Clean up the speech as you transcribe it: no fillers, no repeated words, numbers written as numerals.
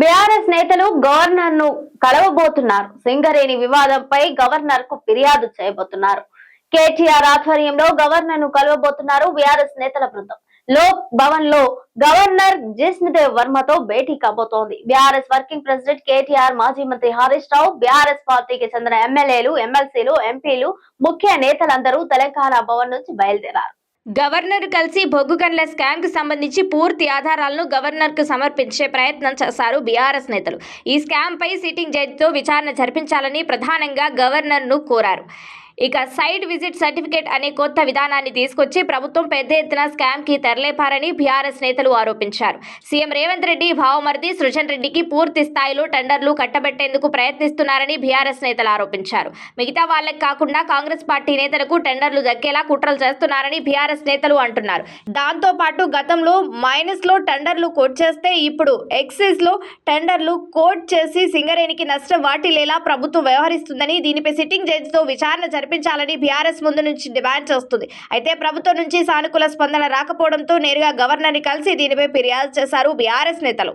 BRS నేతలు governor ను కలవబోతున్నారు. సింగరేణి వివాదంపై గవర్నర్ కు ఫిర్యాదు చేయబోతున్నారు. కేటీఆర్ ఆధ్వర్యంలో గవర్నర్ ను కలవబోతున్నారు బీఆర్ఎస్ నేతల బృందం. లోక్ భవన్ లో గవర్నర్ జిష్ణుదేవ్ వర్మతో భేటీ కాబోతోంది. బీఆర్ఎస్ వర్కింగ్ ప్రెసిడెంట్ కేటీఆర్, మాజీ మంత్రి హరీష్ రావు, బీఆర్ఎస్ పార్టీకి చెందిన ఎమ్మెల్యేలు, ఎమ్మెల్సీలు, ఎంపీలు, ముఖ్య నేతలందరూ తెలంగాణ భవన్ నుంచి బయలుదేరారు. గవర్నర్ కలిసి బొగ్గు గన్ల స్కామ్ కు సంబంధించి పూర్తి ఆధారాలను గవర్నర్ కు సమర్పించే ప్రయత్నం చేశారు బీఆర్ఎస్ నేతలు. ఈ స్కామ్ పై సిట్టింగ్ జడ్జితో విచారణ జరిపించాలని ప్రధానంగా గవర్నర్ ను కోరారు. ఇక సైట్ విజిట్ సర్టిఫికేట్ అనే కొత్త విధానాన్ని తీసుకొచ్చి ప్రభుత్వం పెద్ద ఎత్తున స్కామ్ కి తెరలేపారని బీఆర్ఎస్ నేతలు ఆరోపించారు. సీఎం రేవంత్ రెడ్డి భావమర్ది సృజన్ రెడ్డికి పూర్తి స్థాయిలో టెండర్లు కట్టబెట్టేందుకు ప్రయత్నిస్తున్నారని బీఆర్ఎస్ నేతలు ఆరోపించారు. మిగతా వాళ్ళకి కాకుండా కాంగ్రెస్ పార్టీ నేతలకు టెండర్లు దక్కేలా కుట్రలు చేస్తున్నారని బీఆర్ఎస్ నేతలు అంటున్నారు. దాంతో పాటు గతంలో మైనస్ లో టెండర్లు కోట్ చేస్తే ఇప్పుడు ఎక్సైజ్ లో టెండర్లు కోట్ చేసి సింగరేణికి నష్టం వాటిల్లేలా ప్రభుత్వం వ్యవహరిస్తుందని, దీనిపై సిట్టింగ్ జడ్జితో విచారణ జరిపించాలని బీఆర్ఎస్ ముందు నుంచి డిమాండ్ చేస్తుంది. అయితే ప్రభుత్వం నుంచి సానుకూల స్పందన రాకపోవడంతో నేరుగా గవర్నర్ ని కలిసి దీనిపై ఫిర్యాదు చేశారు బీఆర్ఎస్ నేతలు.